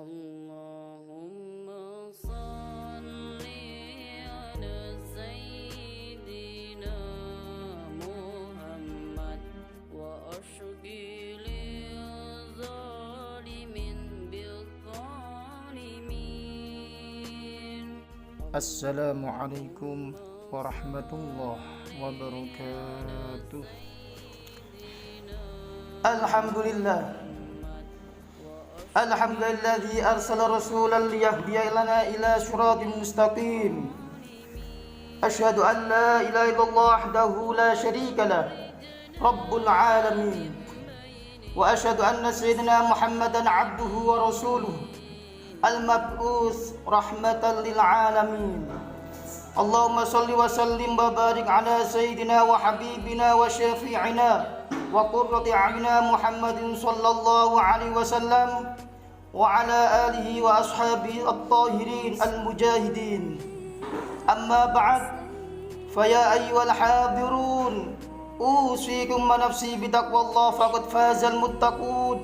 Allahumma salli ala Sayyidina Muhammad wa ashghili zalimin bil zalimin. Assalamualaikum warahmatullahi wabarakatuh. Alhamdulilladzi arsala rasulan liyahdiya lana ila siratin mustaqim. Asyhadu an la ilaha illallah wahdahu la syarika lah, rabbul alamin. Wa asyhadu anna sayyidina Muhammadan abduhu wa rasuluhu, al-mab'us rahmatan lil alamin. Allahumma salli wa sallim wa barik ala sayyidina wa habibina wa syafi'ina wa qurrati a'yunina Muhammadin sallallahu alaihi wasallam wa ala alihi wa ashabihi at-tahirin al-mujahidin. Amma ba'd, faya ayyuhal hadirun, usikum wa nafsi bitaqwallah faqad fazal muttaqun.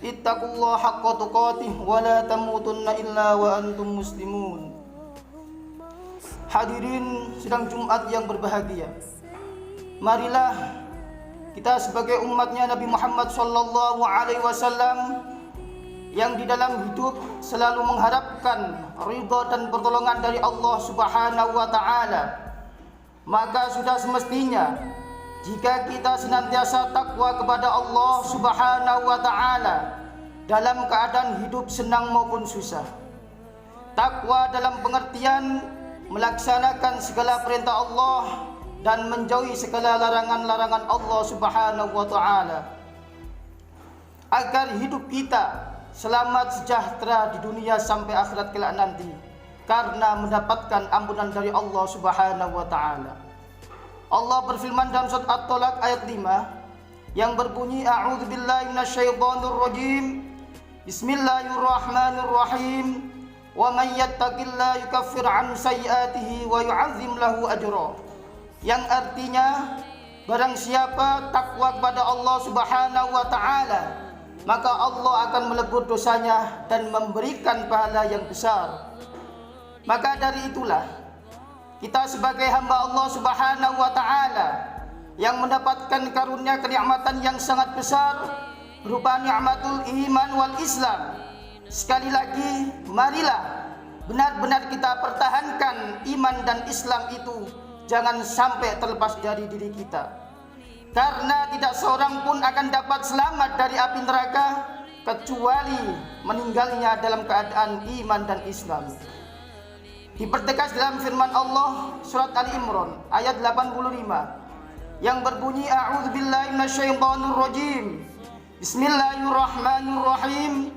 Ittaqullah haqqa tuqatih wa la tamutunna illa wa antum muslimun. Hadirin sidang Jumat yang berbahagia, marilah kita sebagai umatnya Nabi Muhammad sallallahu alaihi wasallam yang di dalam hidup selalu mengharapkan ridha dan pertolongan dari Allah Subhanahu wa taala, maka sudah semestinya jika kita senantiasa takwa kepada Allah Subhanahu wa taala dalam keadaan hidup senang maupun susah. Takwa dalam pengertian melaksanakan segala perintah Allah dan menjauhi segala larangan-larangan Allah Subhanahu wa taala, agar hidup kita selamat sejahtera di dunia sampai akhirat kelak nanti, karena mendapatkan ampunan dari Allah Subhanahu wa taala. Allah berfirman dalam surat At-Talaq ayat 5 yang berbunyi, a'udzubillahi minasyaitonirrajim, bismillahirrahmanirrahim, wa may yattaqillaha yukaffir 'anhu sayyi'atihi wa yu'azzim lahu ajra. Yang artinya, barang siapa takwa kepada Allah Subhanahu wa taala, maka Allah akan melebur dosanya dan memberikan pahala yang besar. Maka dari itulah kita sebagai hamba Allah Subhanahu wa taala yang mendapatkan karunia kenikmatan yang sangat besar berupa nikmatul iman wal Islam. Sekali lagi, marilah benar-benar kita pertahankan iman dan Islam itu, jangan sampai terlepas dari diri kita, karena tidak seorang pun akan dapat selamat dari api neraka kecuali meninggalnya dalam keadaan iman dan Islam. Dipertegas dalam firman Allah surat Ali Imran ayat 85 yang berbunyi, a'udzubillahi minasyaitonirrajim, bismillahirrahmanirrahim,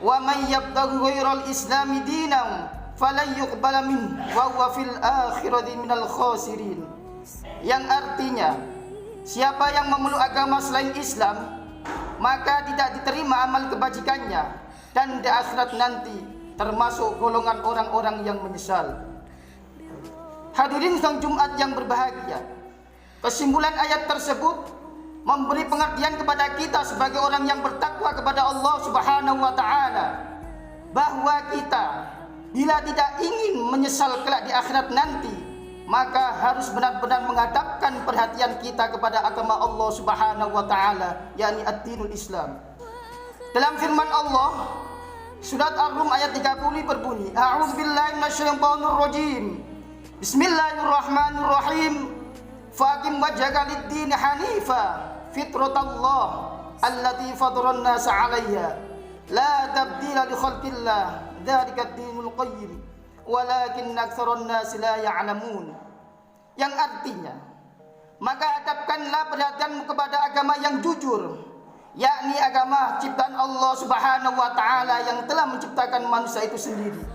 wa may yabtaghi ghairal islami dinan falan yuqbala min wa huwa fil akhirati minal khasirin. Yang artinya, siapa yang memeluk agama selain Islam, maka tidak diterima amal kebajikannya, dan di akhirat nanti termasuk golongan orang-orang yang menyesal. Hadirin sidang Jumat yang berbahagia, kesimpulan ayat tersebut memberi pengertian kepada kita sebagai orang yang bertakwa kepada Allah Subhanahu wa taala, bahwa kita bila tidak ingin menyesal kelak di akhirat nanti, maka harus benar-benar menghadapkan perhatian kita kepada agama Allah Subhanahu wa taala, yakni ad-dinul Islam. Dalam firman Allah surat Ar-Rum ayat 30 berbunyi, a'udzubillahi minasyaitonirrajim, bismillahirrahmanirrahim, faqim wajhaka lid-din hanifa fitratallah allati fataran nas 'alaiha la tabdila li khalqillah dzalika ad-dinul qayyim walakin aktsaran nas la ya'lamun. Yang artinya, maka hadapkanlah perhatianmu kepada agama yang jujur, yakni agama ciptaan Allah Subhanahu wa taala yang telah menciptakan manusia itu sendiri.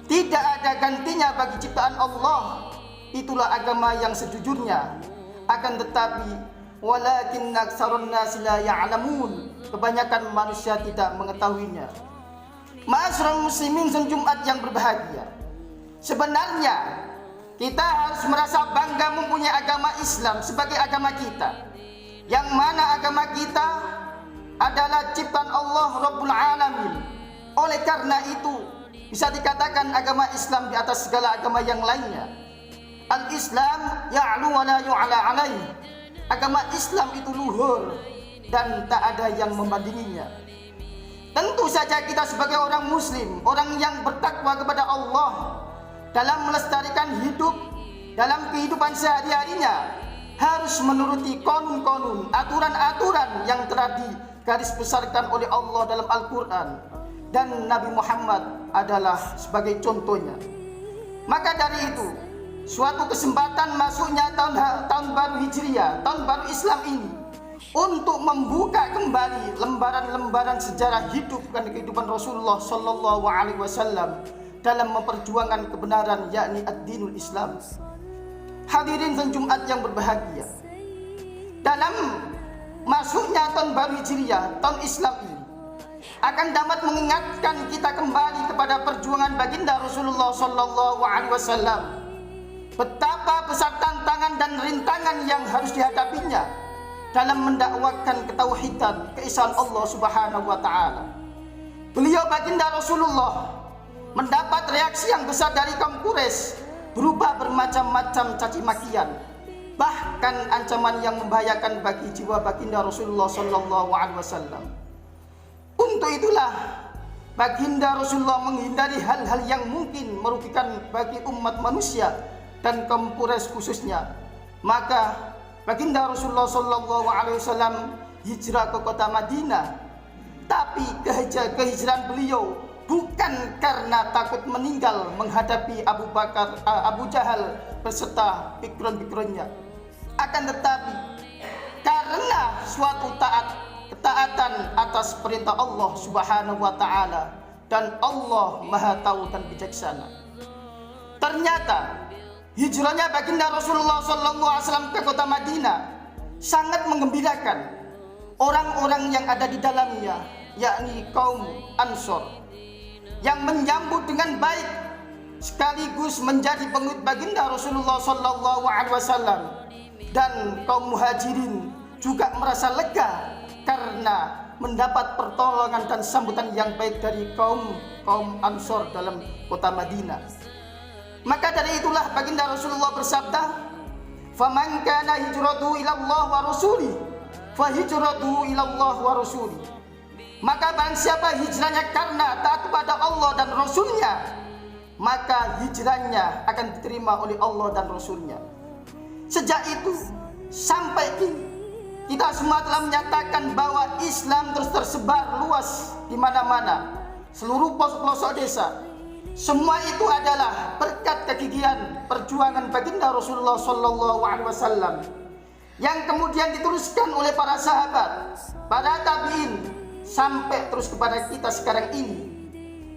Tidak ada gantinya bagi ciptaan Allah. Itulah agama yang sejujurnya. Akan tetapi walakin aktsarun nas la ya'lamun, kebanyakan manusia tidak mengetahuinya. Ma'asyiral muslimin dan Jumat yang berbahagia, sebenarnya kita harus merasa bangga mempunyai agama Islam sebagai agama kita, yang mana agama kita adalah ciptaan Allah Rabbul Alamin. Oleh karena itu bisa dikatakan agama Islam di atas segala agama yang lainnya. Al-Islam ya'lu wa la yu'ala alaih. Agama Islam itu luhur dan tak ada yang membandinginya. Tentu saja kita sebagai orang muslim, orang yang bertakwa kepada Allah, dalam melestarikan hidup, dalam kehidupan sehari-harinya, harus menuruti konun-konun, aturan-aturan yang telah digarisbesarkan oleh Allah dalam Al-Quran. Dan Nabi Muhammad adalah sebagai contohnya. Maka dari itu, suatu kesempatan masuknya tahun baru Hijriah, tahun baru Islam ini, untuk membuka kembali lembaran-lembaran sejarah hidup dan kehidupan Rasulullah Sallallahu Alaihi Wasallam dalam memperjuangkan kebenaran, yakni ad-dinul Islam. Hadirin dan Jumat yang berbahagia, dalam masuknya tahun baru Hijriah, tahun Islam ini akan dapat mengingatkan kita kembali kepada perjuangan baginda Rasulullah Sallallahu Alaihi Wasallam. Betapa besar tantangan dan rintangan yang harus dihadapinya dalam mendakwakan ketauhidan, keesaan Allah Subhanahu wa taala. Beliau baginda Rasulullah mendapat reaksi yang besar dari kaum Quraisy berupa bermacam-macam caci makian, bahkan ancaman yang membahayakan bagi jiwa baginda Rasulullah sallallahu alaihi wasallam. Untuk itulah baginda Rasulullah menghindari hal-hal yang mungkin merugikan bagi umat manusia dan kaum Quraisy khususnya. Maka baginda Rasulullah sallallahu alaihi wasallam hijrah ke kota Madinah. Tapi kehijrahan beliau bukan karena takut meninggal menghadapi Abu Jahal beserta pikron-pikronnya, akan tetapi karena suatu ketaatan atas perintah Allah Subhanahu wa taala, dan Allah Maha tahu dan bijaksana. Ternyata hijrahnya baginda Rasulullah SAW ke kota Madinah sangat menggembirakan orang-orang yang ada di dalamnya, yakni kaum Ansor, yang menyambut dengan baik sekaligus menjadi pengikut baginda Rasulullah SAW. Dan kaum Muhajirin juga merasa lega karena mendapat pertolongan dan sambutan yang baik dari kaum Ansor dalam kota Madinah. Maka dari itulah baginda Rasulullah bersabda, "Faman kana hijratuhu ila Allah wa rasuli, fa hijratuhu ila Allah wa rasuli." Maka barang siapa hijrahnya karena taat kepada Allah dan Rasulnya, maka hijrahnya akan diterima oleh Allah dan Rasulnya. Sejak itu sampai kini kita semua telah menyatakan bahwa Islam terus tersebar luas di mana-mana, seluruh pelosok desa. Semua itu adalah berkat kegigihan perjuangan baginda Rasulullah sallallahu alaihi wasallam yang kemudian diteruskan oleh para sahabat, para tabi'in, sampai terus kepada kita sekarang ini.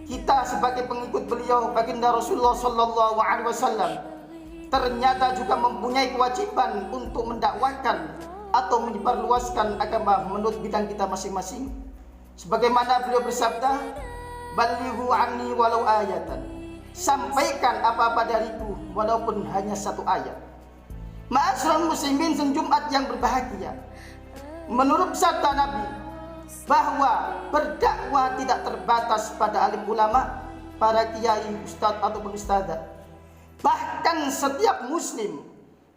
Kita sebagai pengikut beliau baginda Rasulullah sallallahu alaihi wasallam ternyata juga mempunyai kewajiban untuk mendakwakan atau menyebarluaskan agama menurut bidang kita masing-masing. Sebagaimana beliau bersabda, "Balighu anni walau ayatan." Sampaikan apa-apa dariku walaupun hanya satu ayat. Ma'asyiral muslimin dan Jumat yang berbahagia, menurut sabda Nabi bahwa berdakwah tidak terbatas pada alim ulama, para kiai, ustadz ataupun ustadzah. Bahkan setiap muslim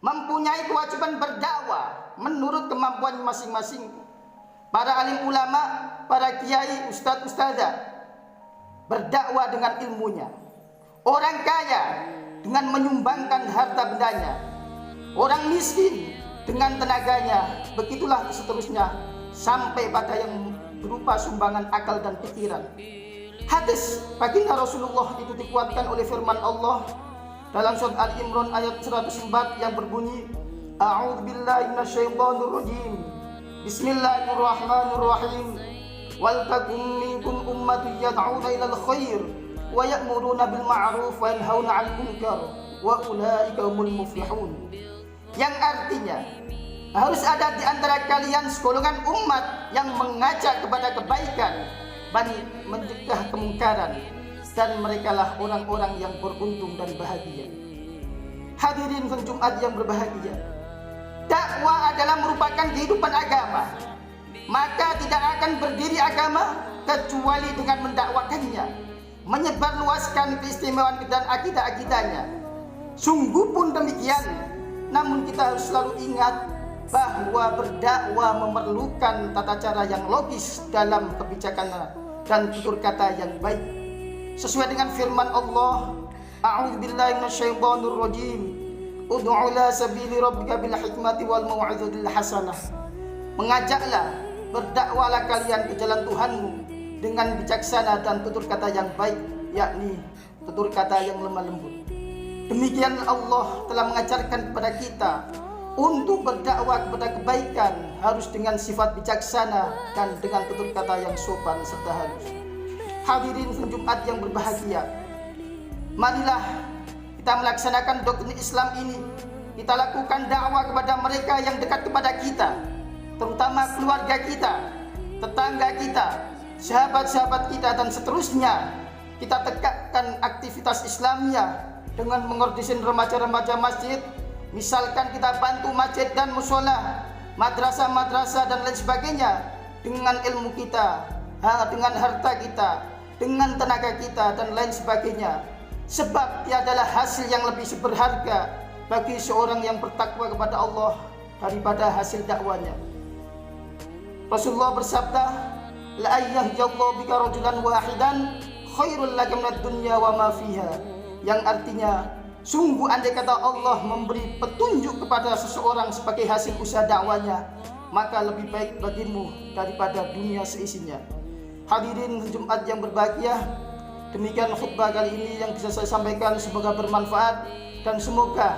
mempunyai kewajiban berdakwah menurut kemampuan masing-masing. Para alim ulama, para kiai, ustadz, ustadzah berdakwah dengan ilmunya. Orang kaya dengan menyumbangkan harta bendanya. Orang miskin dengan tenaganya. Begitulah seterusnya sampai pada yang berupa sumbangan akal dan pikiran. Hadis baginda Rasulullah itu dikuatkan oleh firman Allah dalam surat Al-Imran ayat 104 yang berbunyi, "A'udzubillahi minasyaitonirrajim. Bismillahirrahmanirrahim. Wal takum minkum ummatun yad'una ilal khair wa ya'muruna bil ma'ruf wa yanhauna 'anil munkar wa ulaika humul muflihun." Yang artinya, harus ada di antara kalian segolongan umat yang mengajak kepada kebaikan dan mencegah kemungkaran, dan merekalah orang-orang yang beruntung dan bahagia. Hadirin dan Jumat yang berbahagia, dakwah adalah merupakan kehidupan agama. maka tidak akan berdiri agama kecuali dengan mendakwakannya, menyebarluaskan keistimewaan dan akidah-akidahnya. Sungguh pun demikian, namun kita harus selalu ingat bahwa berdakwah memerlukan tata cara yang logis dalam kebijakan dan tutur kata yang baik. Sesuai dengan firman Allah, A'udzubillahi minasyaitonir rajim. Ud'u ila sabili rabbika bil hikmati wal mau'izatil hasanah. Mengajaklah, berdakwahlah kalian ke jalan Tuhanmu dengan bijaksana dan tutur kata yang baik, yakni tutur kata yang lemah lembut. Demikian Allah telah mengajarkan kepada kita untuk berdakwah kepada kebaikan harus dengan sifat bijaksana dan dengan tutur kata yang sopan serta halus. Hadirin Jumat yang berbahagia, marilah kita melaksanakan doktrin Islam ini. Kita lakukan dakwah kepada mereka yang dekat kepada kita, terutama keluarga kita, tetangga kita, sahabat-sahabat kita, dan seterusnya. Kita tegakkan aktivitas Islamiyah dengan mengorganisir remaja-remaja masjid. Misalkan kita bantu masjid dan musola, madrasah-madrasah dan lain sebagainya dengan ilmu kita, dengan harta kita, dengan tenaga kita dan lain sebagainya. Sebab tiadalah hasil yang lebih berharga bagi seorang yang bertakwa kepada Allah daripada hasil dakwanya. Rasulullah bersabda, la ayyahjallahu bika rajulan wahidan khairul laka minad dunya wa ma fiha, yang artinya sungguh andai kata Allah memberi petunjuk kepada seseorang sebagai hasil usaha dakwanya, maka lebih baik bagimu daripada dunia seisinya. Hadirin Jumat yang berbahagia, demikian khutbah kali ini yang bisa saya sampaikan. Semoga bermanfaat dan semoga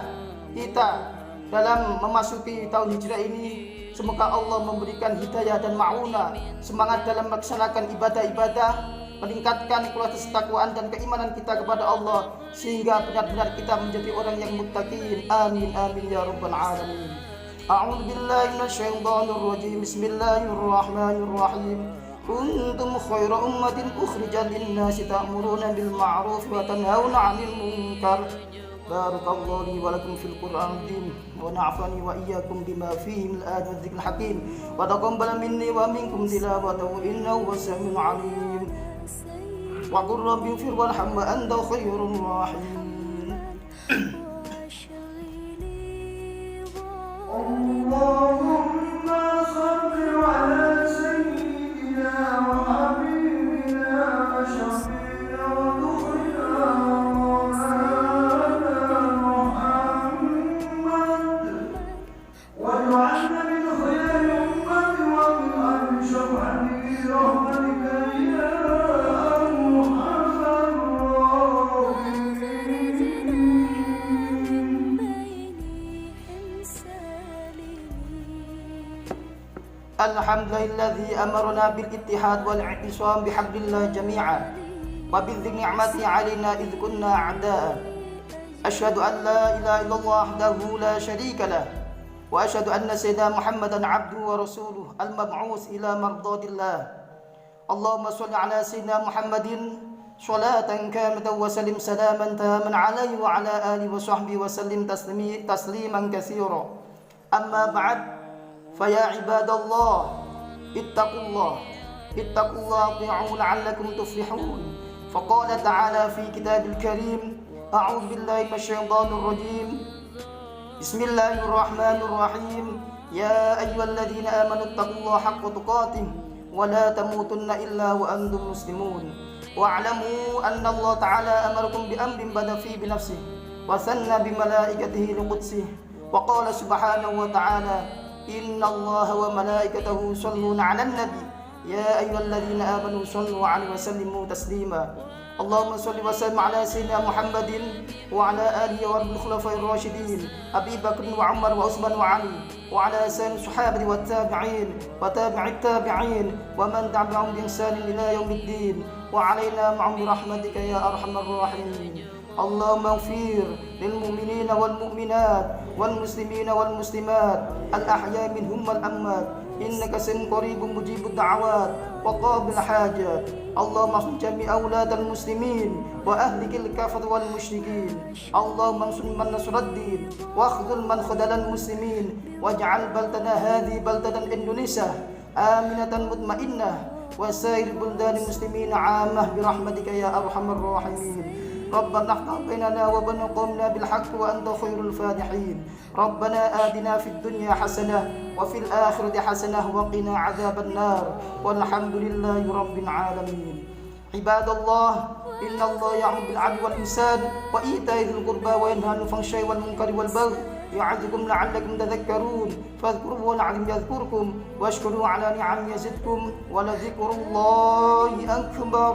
kita dalam memasuki tahun hijrah ini, semoga Allah memberikan hidayah dan ma'unah, semangat dalam melaksanakan ibadah-ibadah, meningkatkan kualitas ketakwaan dan keimanan kita kepada Allah, sehingga benar-benar kita menjadi orang yang muttaqin. Amin amin ya rabbal alamin. A'udzu billahi minasyaitonir rajim. Bismillahirrahmanirrahim. Kuntum khaira ummatin ukhrijat lin-nasi ta'muruna bil ma'ruf wa tanhauna 'anil munkar. Barakallahu li wa lakum fil Qur'anil wa na'afani wa iyyakum bima fihi min al-ayati wa dzikril hakim wa taqabbal minni wa minkum tilawatahu innahu was-sami'ul 'alim. Wa qur rabbi ighfir warham wa anta khairur rahimin. Allahumma shalli ala sayyidina wa habibina wa shafi'ina wa dhukrina Muhammad wa ja'alna min khayri ummati wa min al-shafa'ati rahmatika ya Alhamdulillahilladzi amarna bil ittihad wal i'tisam bihablillah jami'an wa bidzikri ni'mati 'alaina idh kunna a'da'a. Asyhadu an la ilaha illallah wahdahu la syarika lah wa asyhadu anna sayyidina Muhammadan 'abduhu wa rasuluh al-mab'uts ila mardatillah. Allahumma shalli ala sayyidina Muhammadin sholatan kamilatan wa sallim salaman taman 'alaihi wa 'ala alihi wa sahbihi wa sallim tasliman katsira. Amma ba'd. Faya ibadallah ittaqullah ati'u la'allakum tuflihun. Faqala ta'ala fi kitabil karim, a'udzu billahi minasyaitonir rajim. Bismillahirrahmanirrahim. Ya ayyuhalladzina amanu ittaqullaha haqqa tuqatih wa la tamutunna illa wa antum muslimun. Wa'lamu anna Allah ta'ala amarakum bi amrin bada fi bi nafsihi wa sanna bi malaikatihi liqudsihi wa qala subhanahu wa ta'ala Inna Allah wa malaikatahu yusholluna 'alan nabi ya ayyuhalladzina amanu shallu 'alaihi wa sallimu taslima. Allahumma shalli wa sallim 'ala sayyidina Muhammadin wa 'ala alihi wa khulafa'ir rasyidin Abi Bakr wa Umar wa Utsman wa Ali wa 'ala sayyidil sahabati wat tabi'in wa tabi'it tabi'in wa man tabi'ahum bi ihsanin ila yaumiddin wa 'alaina ma'hum bi rahmatika ya arhamar rahimin. Allahumma ighfir lil mu'minina wal mu'minat wal muslimina wal muslimat al ahya minhum wal amwat innaka sami'un qaribun mujibud da'awat wa qabil hajat. Allahumma ansur jami' auladal muslimin wa ahlikil kafir wal musyrikin. Allahumma ansur man nasruddin wa akhdhul man khadalal muslimin waj'al baltana hadhi baltadan Indonesia آمنة مطمئنة وسائر البلدان المسلمين عامة برحمتك يا أرحم الراحمين. ربنا افتح بيننا وبين قومنا بالحق وأنت خير الفاتحين. ربنا آتنا في الدنيا حسنة وفي الآخرة حسنة وقنا عذاب النار والحمد لله رب العالمين. عباد الله، إن الله يأمر بالعدل والإحسان وإيتاء ذي القربى وينهى عن الفحشاء والمنكر والبغي يعظكم لعلكم تذكرون. فاذكروه العظيم يذكركم واشكروا على نعمه يزدكم ولذكر الله أكبر.